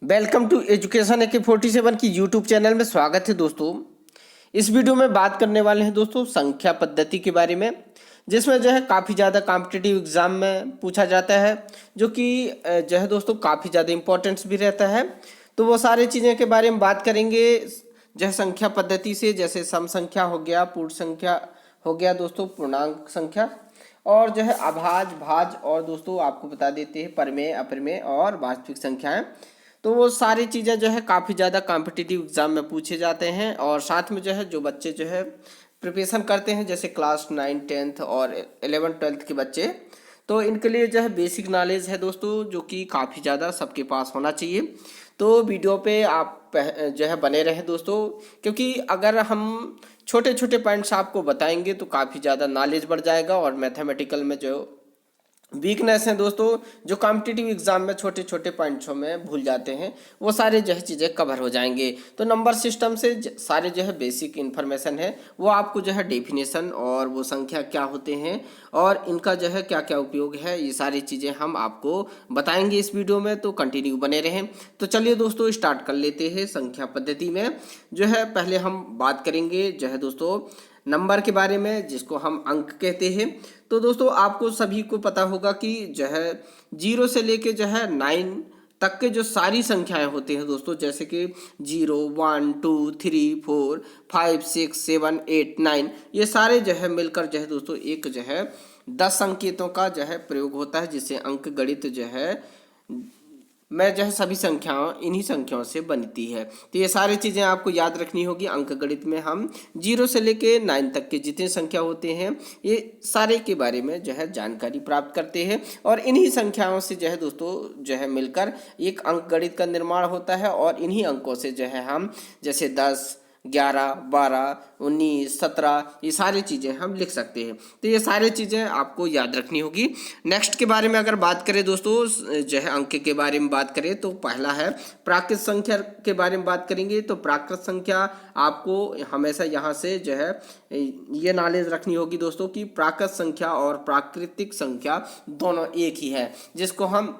Welcome to education AK47 की YouTube channel में स्वागत है दोस्तों। इस वीडियो में बात करने वाले हैं दोस्तों संख्या पद्धति के बारे में, जिसमें जो है काफ़ी ज़्यादा कॉम्पिटिटिव एग्जाम में पूछा जाता है, जो कि जो है दोस्तों काफ़ी ज़्यादा इम्पोर्टेंस भी रहता है। तो वो सारी चीज़ें के बारे में बात करेंगे जो है संख्या पद्धति से, जैसे सम संख्या हो गया, पूर्ण संख्या हो गया दोस्तों, पूर्णांक संख्या, और जो है अभाज्य भाज्य, और दोस्तों आपको बता देते हैं परिमेय अपरिमेय और वास्तविक संख्याएं। तो वो सारी चीज़ें जो है काफ़ी ज़्यादा कॉम्पिटिटिव एग्जाम में पूछे जाते हैं। और साथ में जो है जो बच्चे जो है प्रिपरेशन करते हैं, जैसे क्लास 9, 10 और 11, 12 के बच्चे, तो इनके लिए जो है बेसिक नॉलेज है दोस्तों, जो कि काफ़ी ज़्यादा सबके पास होना चाहिए। तो वीडियो पे आप जो है बने रहें दोस्तों, क्योंकि अगर हम छोटे छोटे पॉइंट्स आपको बताएंगे तो काफ़ी ज़्यादा नॉलेज बढ़ जाएगा। और मैथमेटिकल में जो वीकनेस है दोस्तों, जो कॉम्पिटिटिव एग्जाम में छोटे छोटे पॉइंट्सों में भूल जाते हैं, वो सारे जो है चीज़ें कवर हो जाएंगे। तो नंबर सिस्टम से सारे जो है बेसिक इन्फॉर्मेशन है वो आपको जो है डेफिनेशन और वो संख्या क्या होते हैं और इनका जो है क्या क्या उपयोग है, ये सारी चीज़ें हम आपको बताएंगे इस वीडियो में। तो कंटिन्यू बने रहें। तो चलिए दोस्तों स्टार्ट कर लेते हैं। संख्या पद्धति में जो है पहले हम बात करेंगे जो है दोस्तों नंबर के बारे में, जिसको हम अंक कहते हैं। तो दोस्तों आपको सभी को पता होगा कि जो है 0 से लेके जो है 9 तक के जो सारी संख्याएं होती हैं दोस्तों, जैसे कि 0, 1, 2, 3, 4, 5, 6, 7, 8, 9, ये सारे जो है मिलकर जो है दोस्तों एक जो है 10 संकेतों का जो है प्रयोग होता है, जिससे अंक गणित जो है मैं जो है सभी संख्याओं इन्हीं संख्याओं से बनती है। तो ये सारी चीज़ें आपको याद रखनी होगी। अंक गणित में हम 0 से लेके 9 तक के जितने संख्या होते हैं, ये सारे के बारे में जो है जानकारी प्राप्त करते हैं। और इन्हीं संख्याओं से जो है दोस्तों जो है मिलकर एक अंक गणित का निर्माण होता है। और इन्हीं अंकों से जो है हम जैसे 10, 11, 12, 19, 17, ये सारी चीज़ें हम लिख सकते हैं। तो ये सारी चीज़ें आपको याद रखनी होगी। नेक्स्ट के बारे में अगर बात करें दोस्तों, जो है अंक के बारे में बात करें, तो पहला है प्राकृत संख्या के बारे में बात करेंगे। तो प्राकृत संख्या आपको हमेशा यहाँ से जो है ये नॉलेज रखनी होगी दोस्तों कि प्राकृत संख्या और प्राकृतिक संख्या दोनों एक ही है, जिसको हम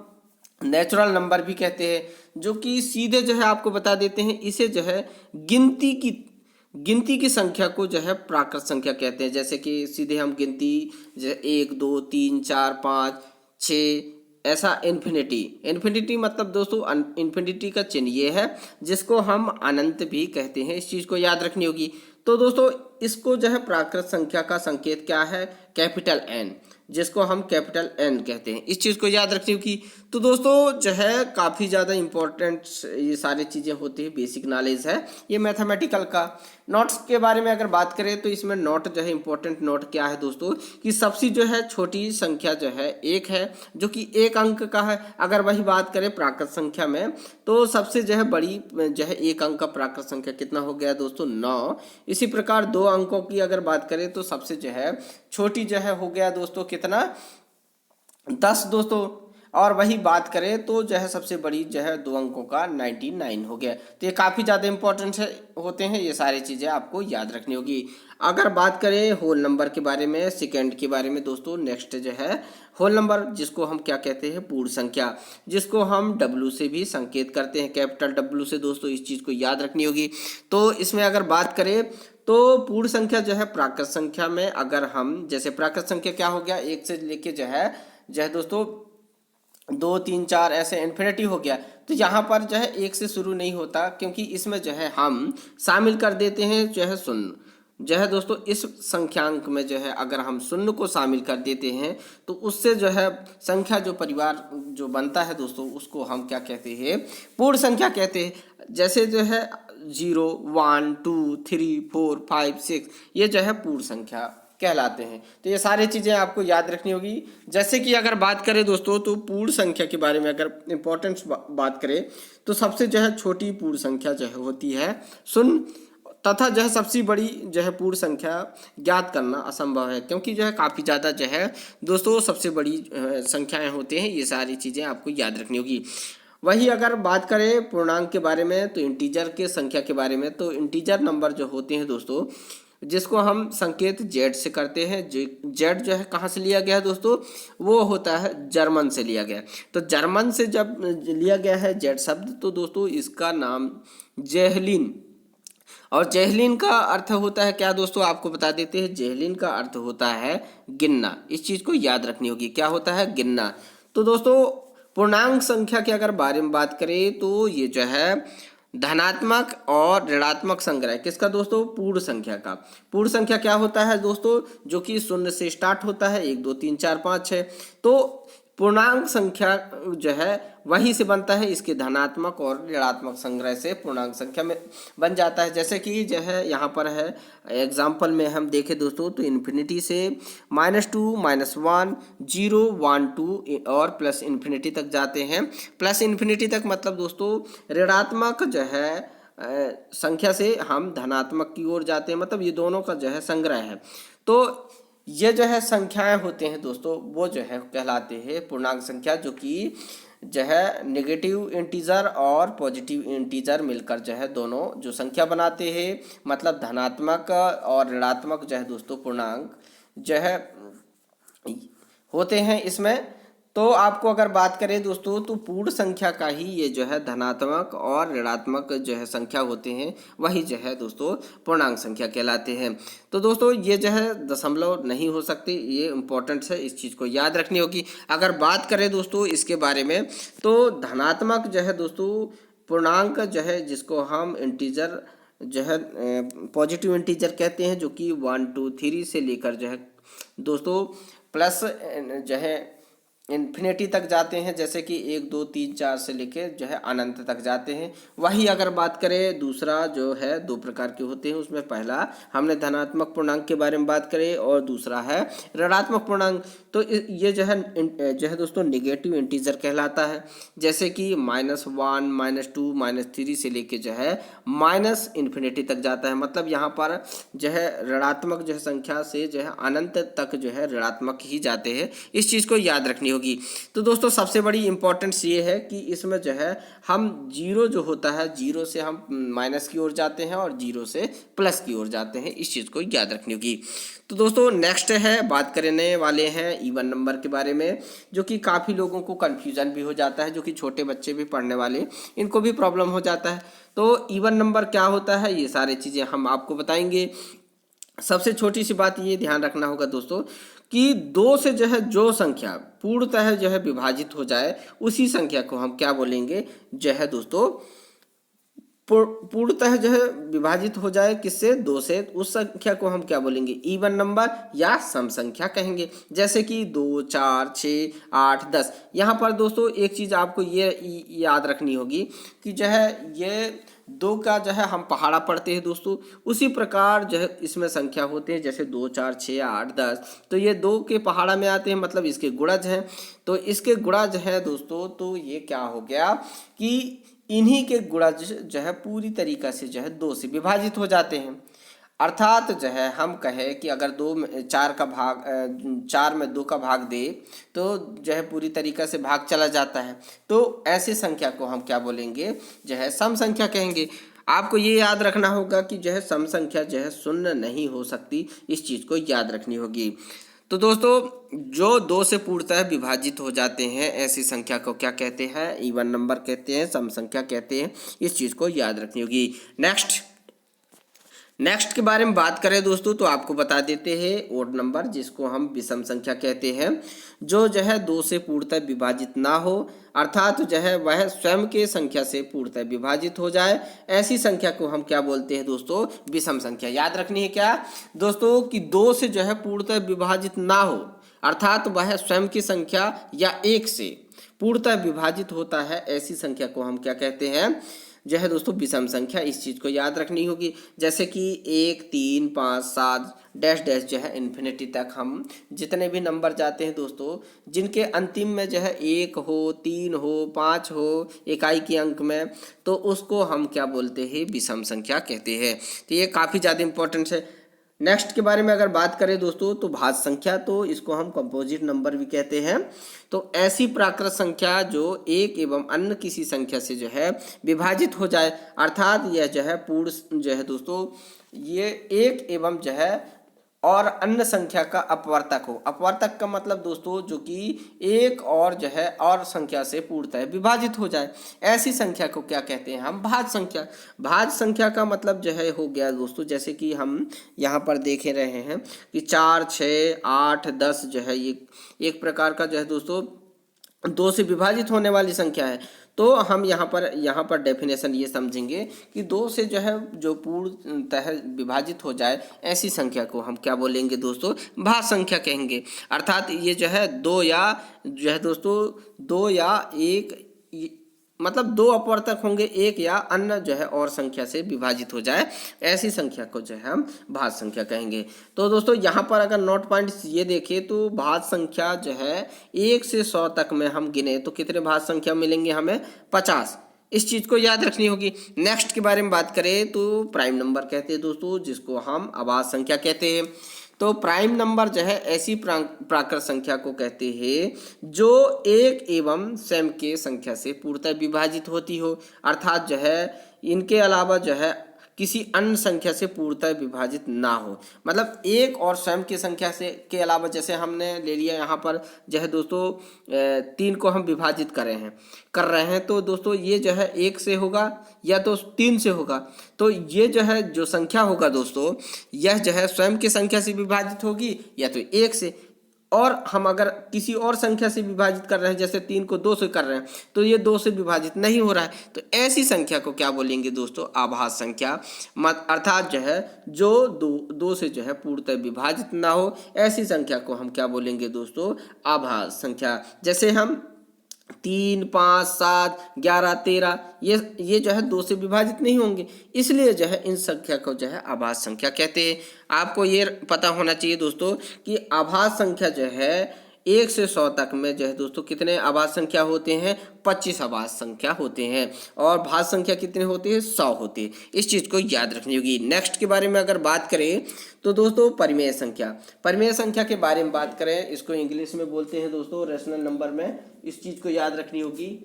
नेचुरल नंबर भी कहते हैं, जो कि सीधे जो है आपको बता देते हैं। इसे जो है गिनती की संख्या को जो है प्राकृत संख्या कहते हैं। जैसे कि सीधे हम गिनती जो 1, 2, 3, 4, 5, 6, ऐसा इन्फिनिटी मतलब दोस्तों इन्फिनिटी का चिन्ह ये है, जिसको हम अनंत भी कहते हैं। इस चीज़ को याद रखनी होगी। तो दोस्तों इसको जो है प्राकृत संख्या का संकेत क्या है, कैपिटल N, जिसको हम कैपिटल N कहते हैं। इस चीज़ को याद रखनी होगी। तो दोस्तों जो है काफ़ी ज़्यादा इम्पोर्टेंट ये सारी चीज़ें होती है, बेसिक नॉलेज है ये मैथमेटिकल का। नोट्स के बारे में अगर बात करें तो इसमें नोट जो है इम्पोर्टेंट नोट क्या है दोस्तों, कि सबसे जो है छोटी संख्या जो है 1 है, जो कि 1 अंक का है। अगर वही बात करें प्राकृत संख्या में, तो सबसे जो है बड़ी जो है 1 अंक का प्राकृत संख्या कितना हो गया दोस्तों, 9। इसी प्रकार 2 अंकों की अगर बात करें तो सबसे जो है छोटी जो है हो गया दोस्तों कितना, 10 दोस्तों। और वही बात करें तो जो है सबसे बड़ी जो है 2 अंकों का 99 हो गया। तो ये काफ़ी ज़्यादा इंपॉर्टेंट होते हैं, ये सारी चीज़ें आपको याद रखनी होगी। अगर बात करें होल नंबर के बारे में, सेकेंड के बारे में दोस्तों, नेक्स्ट जो है होल नंबर, जिसको हम क्या कहते हैं, पूर्ण संख्या, जिसको हम W से भी संकेत करते हैं, कैपिटल W से दोस्तों। इस चीज़ को याद रखनी होगी। तो इसमें अगर बात करें तो पूर्ण संख्या जो है प्राकृत संख्या में, अगर हम जैसे प्राकृत संख्या क्या हो गया, 1 से लेके जो है दोस्तों 2, 3, 4 ऐसे इन्फिनिटी हो गया। तो यहाँ पर जो है 1 से शुरू नहीं होता, क्योंकि इसमें जो है हम शामिल कर देते हैं जो है शून्य। जो है दोस्तों इस संख्यांक में जो है अगर हम शून्य को शामिल कर देते हैं, तो उससे जो है संख्या जो परिवार जो बनता है दोस्तों, उसको हम क्या कहते हैं, पूर्ण संख्या कहते हैं। जैसे जो है 0, 1, 2, 3, 4, 5, 6, ये जो है पूर्ण संख्या कहलाते हैं। तो ये सारी चीज़ें आपको याद रखनी होगी। जैसे कि अगर बात करें दोस्तों, तो पूर्ण संख्या के बारे में अगर इम्पोर्टेंस बात करें, तो सबसे जो है छोटी पूर्ण संख्या जो है होती है शून्य, तथा जो है सबसे बड़ी जो है पूर्ण संख्या ज्ञात करना असंभव है, क्योंकि जो है काफ़ी ज़्यादा जो है दोस्तों सबसे बड़ी संख्याएं होते हैं। ये सारी चीज़ें आपको याद रखनी होगी। वही अगर बात करें पूर्णांक के बारे में, तो इंटीजर के संख्या के बारे में, तो इंटीजर नंबर जो होते हैं दोस्तों, जिसको हम संकेत जेड से करते हैं। जेड जो है कहाँ से लिया गया है दोस्तों, वो होता है जर्मन से लिया गया है। तो जर्मन से जब लिया गया है जेड शब्द, तो दोस्तों इसका नाम जेहलिन, और जेहलिन का अर्थ होता है क्या दोस्तों, आपको बता देते हैं। जेहलिन का अर्थ होता है गिनना। इस चीज को याद रखनी होगी, क्या होता है, गिनना। तो दोस्तों पूर्णांक संख्या की अगर बारे में बात करें तो ये जो है धनात्मक और ऋणात्मक संग्रह किसका दोस्तों, पूर्ण संख्या का। पूर्ण संख्या क्या होता है दोस्तों, जो कि शून्य से स्टार्ट होता है, 1 2 3 4 5 6। तो पूर्णांक संख्या जो है वही से बनता है, इसके धनात्मक और ऋणात्मक संग्रह से पूर्णांक संख्या में बन जाता है। जैसे कि जो है यहाँ पर है एग्जाम्पल में हम देखें दोस्तों, तो इन्फिनिटी से -2 -1 0 1 2 और प्लस इन्फिनिटी तक जाते हैं। प्लस इन्फिनिटी तक मतलब दोस्तों ऋणात्मक जो है संख्या से हम धनात्मक की ओर जाते हैं, मतलब ये दोनों का जो है संग्रह है। तो ये जो है संख्याएं होते हैं दोस्तों, वो जो है कहलाते हैं पूर्णांक संख्या, जो कि जो है नेगेटिव इंटीजर और पॉजिटिव इंटीजर मिलकर जो है दोनों जो संख्या बनाते हैं, मतलब धनात्मक और ऋणात्मक जो है दोस्तों पूर्णांक जो है होते हैं इसमें। तो आपको अगर बात करें दोस्तों, तो पूर्ण संख्या का ही ये जो है धनात्मक और ऋणात्मक जो है संख्या होते हैं, वही जो है दोस्तों पूर्णांक संख्या कहलाते हैं। तो दोस्तों ये जो है दशमलव नहीं हो सकते, ये इम्पोर्टेंट है, इस चीज़ को याद रखनी होगी। अगर बात करें दोस्तों इसके बारे में, तो धनात्मक जो है दोस्तों पूर्णांक जो है जिसको हम इंटीजर जो है पॉजिटिव इंटीजर कहते हैं, जो कि 1 2 3 से लेकर जो है दोस्तों प्लस जो है इन्फिनिटी तक जाते हैं, जैसे कि 1 2 3 4 से लेके जो है अनंत तक जाते हैं। वही अगर बात करें दूसरा जो है, दो प्रकार के होते हैं, उसमें पहला हमने धनात्मक पूर्णांक के बारे में बात करें और दूसरा है ऋणात्मक पूर्णांक। तो ये जो है दोस्तों नेगेटिव इंटीजर कहलाता है, जैसे कि -1 -2 -3 से लेके जो है माइनस इन्फिनिटी तक जाता है, मतलब यहाँ पर जो है ऋणात्मक जो है संख्या से जो है अनंत तक जो है ऋणात्मक ही जाते हैं। इस चीज़ को याद रखनी होगी। तो दोस्तों सबसे बड़ी इंपॉर्टेंस ये है कि इसमें जो है हम जीरो जो होता है, जीरो से हम माइनस की ओर जाते हैं और जीरो से प्लस की ओर जाते हैं, इस चीज़ को याद रखनी होगी। तो दोस्तों नेक्स्ट है, बात करने वाले हैं इवन नंबर के बारे में, जो कि काफ़ी लोगों को कन्फ्यूजन भी हो जाता है, जो कि छोटे बच्चे भी पढ़ने वाले इनको भी प्रॉब्लम हो जाता है। तो इवन नंबर क्या होता है, ये सारी चीज़ें हम आपको बताएंगे। सबसे छोटी सी बात ये ध्यान रखना होगा दोस्तों कि 2 से जो है जो संख्या पूर्णतः जो है विभाजित हो जाए, उसी संख्या को हम क्या बोलेंगे, जो है दोस्तों पूर्णतः जो है विभाजित हो जाए किससे, 2 से, उस संख्या को हम क्या बोलेंगे, इवन नंबर या सम संख्या कहेंगे। जैसे कि 2 4 6 8 10। यहाँ पर दोस्तों एक चीज़ आपको ये याद रखनी होगी कि जो है ये 2 का जो है हम पहाड़ा पढ़ते हैं दोस्तों, उसी प्रकार जो है इसमें संख्या होते हैं, जैसे 2 4 6 8 10। तो ये 2 के पहाड़ा में आते हैं, मतलब इसके गुणज हैं। तो इसके गुणज है दोस्तों, तो ये क्या हो गया कि इन्हीं के गुणज जो है पूरी तरीक़ा से जो है 2 से विभाजित हो जाते हैं। अर्थात जो है हम कहें कि अगर 4 में 2 का भाग दे, तो जो है पूरी तरीक़ा से भाग चला जाता है। तो ऐसी संख्या को हम क्या बोलेंगे, जो है सम संख्या कहेंगे। आपको ये याद रखना होगा कि जो है सम संख्या जो है शून्य नहीं हो सकती, इस चीज़ को याद रखनी होगी। तो दोस्तों जो 2 से पूर्णतः विभाजित हो जाते हैं, ऐसी संख्या को क्या कहते हैं, इवन नंबर कहते हैं, सम संख्या कहते हैं, इस चीज़ को याद रखनी होगी। नेक्स्ट के बारे में बात करें दोस्तों, तो आपको बता देते हैं ओड नंबर, जिसको हम विषम संख्या कहते हैं, जो है 2 से पूर्णतः विभाजित ना हो, अर्थात जो है वह स्वयं के संख्या से पूर्णतः विभाजित हो जाए, ऐसी संख्या को हम क्या बोलते हैं दोस्तों, विषम संख्या। याद रखनी है क्या दोस्तों कि 2 से जो है पूर्णतः विभाजित ना हो, अर्थात वह स्वयं की संख्या या 1 से पूर्णतः विभाजित होता है, ऐसी संख्या को हम क्या कहते हैं, जो है दोस्तों विषम संख्या। इस चीज़ को याद रखनी होगी। जैसे कि 1 3 5 7 डैश डैश जो है इन्फिनिटी तक हम जितने भी नंबर जाते हैं दोस्तों, जिनके अंतिम में जो है 1 हो 3 हो 5 हो इकाई के अंक में, तो उसको हम क्या बोलते हैं, विषम संख्या कहते हैं। तो ये काफ़ी ज़्यादा इंपॉर्टेंट है। नेक्स्ट के बारे में अगर बात करें दोस्तों तो भाज्य संख्या, तो इसको हम कंपोजिट नंबर भी कहते हैं। तो ऐसी प्राकृत संख्या जो एक एवं अन्य किसी संख्या से जो है विभाजित हो जाए, अर्थात यह जो है पूर्ण जो है दोस्तों ये एक एवं जो है और अन्य संख्या का अपवर्तक हो। अपवर्तक का मतलब दोस्तों जो कि एक और जो है और संख्या से पूर्णतः विभाजित हो जाए, ऐसी संख्या को क्या कहते हैं हम? भाज्य संख्या। भाज्य संख्या का मतलब जो है हो गया दोस्तों, जैसे कि हम यहाँ पर देख रहे हैं कि 4, 6, 8, 10 जो है ये एक प्रकार का जो है दोस्तों 2 से विभाजित होने वाली संख्या है। तो हम यहाँ पर डेफिनेशन ये समझेंगे कि 2 से जो है जो पूर्णतः विभाजित हो जाए ऐसी संख्या को हम क्या बोलेंगे दोस्तों? भाज्य संख्या कहेंगे। अर्थात ये जो है 2 या जो है दोस्तों 2 या 1 मतलब 2 अपवर्तक होंगे, एक या अन्य जो है और संख्या से विभाजित हो जाए, ऐसी संख्या को जो है हम भाज्य संख्या कहेंगे। तो दोस्तों यहाँ पर अगर नोट पॉइंट्स ये देखें तो भाज्य संख्या जो है 1 से 100 तक में हम गिने तो कितने भाज्य संख्या मिलेंगे हमें? 50। इस चीज़ को याद रखनी होगी। नेक्स्ट के बारे में बात करें तो प्राइम नंबर कहते हैं दोस्तों, जिसको हम अभाज्य संख्या कहते हैं। तो प्राइम नंबर जो है ऐसी प्राकृत संख्या को कहते हैं जो एक एवं स्वयं के संख्या से पूर्णतः विभाजित होती हो, अर्थात जो है इनके अलावा जो है किसी अन्य संख्या से पूर्णतः विभाजित ना हो। मतलब एक और स्वयं की संख्या से के अलावा, जैसे हमने ले लिया यहाँ पर जो है दोस्तों 3 को हम विभाजित कर रहे हैं तो दोस्तों ये जो है 1 से होगा या तो 3 से होगा। तो ये जो है जो संख्या होगा दोस्तों यह जो है स्वयं की संख्या से विभाजित होगी या तो 1 से, और हम अगर किसी और संख्या से विभाजित कर रहे हैं जैसे 3 को 2 से कर रहे हैं तो ये 2 से विभाजित नहीं हो रहा है, तो ऐसी संख्या को क्या बोलेंगे दोस्तों? अभाज्य संख्या। अर्थात जो है जो 2 से जो है पूर्णतः विभाजित ना हो, ऐसी संख्या को हम क्या बोलेंगे दोस्तों? अभाज्य संख्या। जैसे हम 3, 5, 7, 11, 13 ये जो है 2 से विभाजित नहीं होंगे, इसलिए जो है इन संख्या को जो है अभाज्य संख्या कहते हैं। आपको ये पता होना चाहिए दोस्तों कि अभाज्य संख्या जो है 1 से 100 तक में जो है दोस्तों कितने अभाज्य संख्या होते हैं? 25 अभाज्य संख्या होते हैं, और भाज्य संख्या कितने होते हैं? 100 होते हैं। इस चीज़ को याद रखनी होगी। नेक्स्ट के बारे में अगर बात करें तो दोस्तों परिमेय संख्या। परिमेय संख्या के बारे में बात करें, इसको इंग्लिश में बोलते हैं दोस्तों रेशनल नंबर में, इस चीज़ को याद रखनी होगी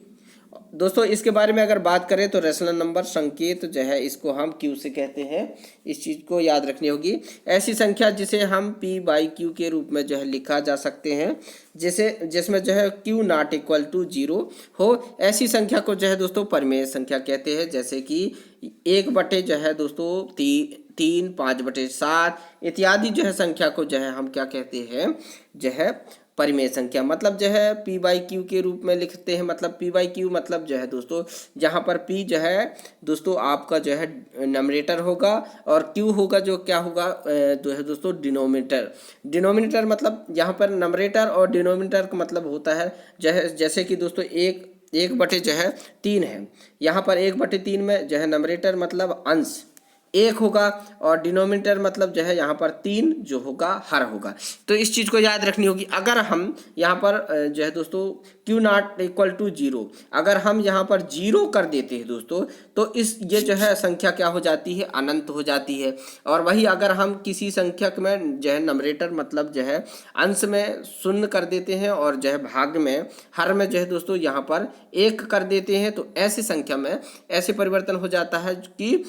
दोस्तों। इसके बारे में अगर बात करें तो रेशनल नंबर संकेत जो है इसको हम क्यू से कहते हैं, इस चीज़ को याद रखनी होगी। ऐसी संख्या जिसे हम p/q के रूप में जो है लिखा जा सकते हैं, जिसमें जो है q नॉट इक्वल टू 0 हो, ऐसी संख्या को जो है दोस्तों परिमेय संख्या कहते हैं। जैसे कि 1 बटे जो है दोस्तों 3, 5/7 इत्यादि जो है संख्या को जो है हम क्या कहते हैं? जो है परिमेय संख्या। मतलब जो है p/q के रूप में लिखते हैं। मतलब p/q मतलब जो है दोस्तों जहाँ पर p जो है दोस्तों आपका जो है नमरेटर होगा और q होगा जो क्या होगा जो है दोस्तों डिनोमिनेटर। मतलब यहाँ पर नमरेटर और डिनोमिनेटर का मतलब होता है जैसे कि दोस्तों 1 बटे जो है 3 है, यहाँ पर 1/3 में जो है नमरेटर मतलब अंश 1 होगा और डिनोमिनेटर मतलब जो है यहाँ पर 3 जो होगा हर होगा। तो इस चीज़ को याद रखनी होगी। अगर हम यहाँ पर जो है दोस्तों q नॉट इक्वल टू 0 अगर हम यहाँ पर 0 कर देते हैं दोस्तों तो ये जो है संख्या क्या हो जाती है? अनंत हो जाती है। और वही अगर हम किसी संख्या में जो है नमरेटर मतलब जो है अंश में 0 कर देते हैं और जो है भाग में हर में जो है दोस्तों यहाँ पर 1 कर देते हैं, तो ऐसी संख्या में ऐसे परिवर्तन हो जाता है कि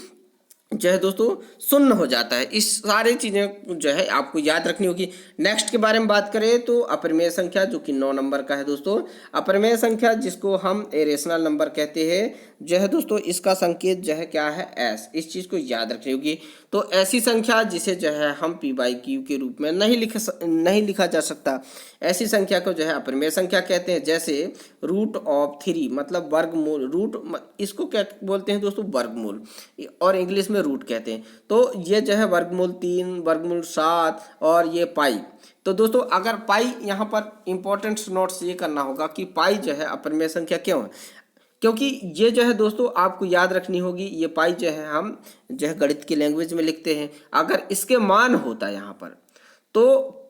जो है दोस्तों 0 हो जाता है। इस सारी चीज़ें जो है आपको याद रखनी होगी। नेक्स्ट के बारे में बात करें तो अपरिमेय संख्या जो कि 9 नंबर का है दोस्तों। अपरिमेय संख्या जिसको हम इरेशनल नंबर कहते हैं जो है दोस्तों इसका संकेत जो है क्या है? s। इस चीज़ को याद रखनी होगी। तो ऐसी संख्या जिसे जो है हम p/q के रूप में नहीं लिखा जा सकता, ऐसी संख्या को जो है अपरिमेय संख्या कहते हैं। जैसे √3 मतलब वर्गमूल, इसको क्या बोलते हैं दोस्तों? वर्गमूल, और इंग्लिश में रूट कहते हैं। तो ये जो है वर्गमूल 3, वर्गमूल 7 और ये पाई। तो दोस्तों अगर पाई यहाँ पर इंपॉर्टेंट नोट्स ये करना होगा कि पाई जो है अपरिमेय संख्या क्यों है, क्योंकि ये जो है दोस्तों आपको याद रखनी होगी। ये पाई जो है हम जो है गणित की लैंग्वेज में लिखते हैं। अगर इसके मान होता है यहाँ पर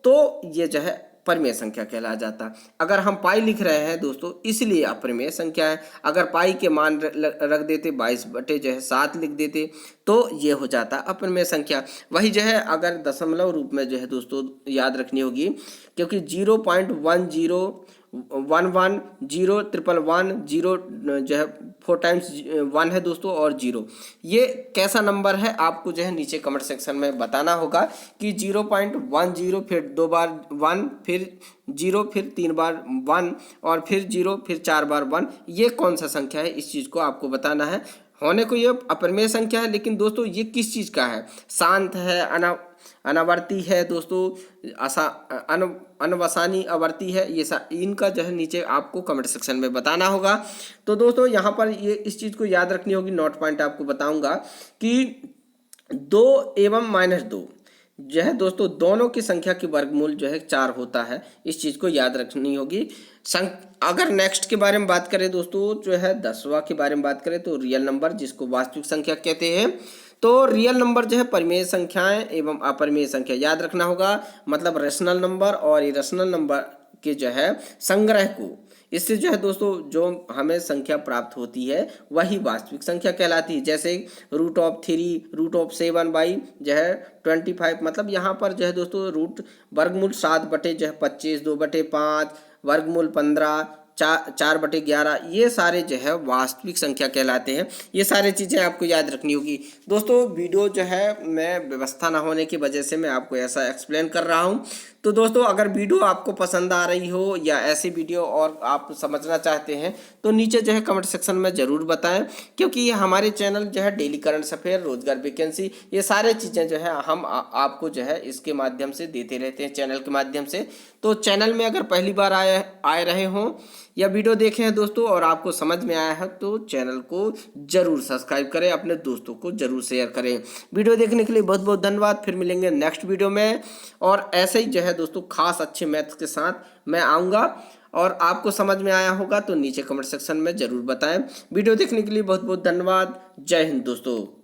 तो ये जो है परिमेय संख्या कहला जाता। अगर हम पाई लिख रहे हैं दोस्तों इसलिए अपरिमेय संख्या है। अगर पाई के मान रख देते 22/7 लिख देते तो ये हो जाता अपरिमेय संख्या। वही जो है अगर दशमलव रूप में जो है दोस्तों याद रखनी होगी, क्योंकि 0.10110111 जो है 4 टाइम्स 1 है दोस्तों और 0, ये कैसा नंबर है आपको जो है नीचे कमेंट सेक्शन में बताना होगा कि 0.10 फिर 2 बार 1 फिर 0 फिर 3 बार 1 और फिर 0 फिर 4 बार 1, ये कौन सा संख्या है इस चीज़ को आपको बताना है। होने को ये अपरिमेय संख्या है, लेकिन दोस्तों ये किस चीज़ का है, शांत है, अनावर्ती है दोस्तों, अनवसानी आवर्ती है, ये इनका जो है नीचे आपको कमेंट सेक्शन में बताना होगा। तो दोस्तों यहाँ पर ये इस चीज़ को याद रखनी होगी, नोट पॉइंट आपको बताऊंगा कि 2 एवं -2 जो है दोस्तों दोनों की संख्या की वर्गमूल जो है 4 होता है, इस चीज़ को याद रखनी होगी। अगर नेक्स्ट के बारे में बात करें दोस्तों जो है 10वां के बारे में बात करें तो रियल नंबर, जिसको वास्तविक संख्या कहते हैं। तो रियल नंबर जो है परिमेय संख्याएं एवं अपरिमेय संख्या याद रखना होगा, मतलब रेशनल नंबर और इरेशनल नंबर के जो है संग्रह को, इससे जो है दोस्तों जो हमें संख्या प्राप्त होती है वही वास्तविक संख्या कहलाती है। जैसे √3 √7 जो है 25, मतलब यहाँ पर जो है दोस्तों रूट वर्गमूल 7/25, 2/5 वर्गमूल 15, 4/11, ये सारे जो है वास्तविक संख्या कहलाते हैं। ये सारी चीज़ें आपको याद रखनी होगी दोस्तों। वीडियो जो है मैं व्यवस्था ना होने की वजह से मैं आपको ऐसा एक्सप्लेन कर रहा हूँ। तो दोस्तों अगर वीडियो आपको पसंद आ रही हो या ऐसी वीडियो और आप समझना चाहते हैं तो नीचे जो है कमेंट सेक्शन में ज़रूर बताएं, क्योंकि ये हमारे चैनल जो है डेली करंट अफेयर, रोजगार वैकेंसी, ये सारे चीज़ें जो है हम आपको जो है इसके माध्यम से देते रहते हैं, चैनल के माध्यम से। तो चैनल में अगर पहली बार आए रहे हों या वीडियो देखे हैं दोस्तों और आपको समझ में आया है तो चैनल को जरूर सब्सक्राइब करें, अपने दोस्तों को जरूर शेयर करें। वीडियो देखने के लिए बहुत बहुत धन्यवाद। फिर मिलेंगे नेक्स्ट वीडियो में और ऐसे ही जो है दोस्तों खास अच्छे मैथ्स के साथ मैं आऊँगा, और आपको समझ में आया होगा तो नीचे कमेंट सेक्शन में जरूर बताएं। वीडियो देखने के लिए बहुत बहुत धन्यवाद। जय हिंद दोस्तों।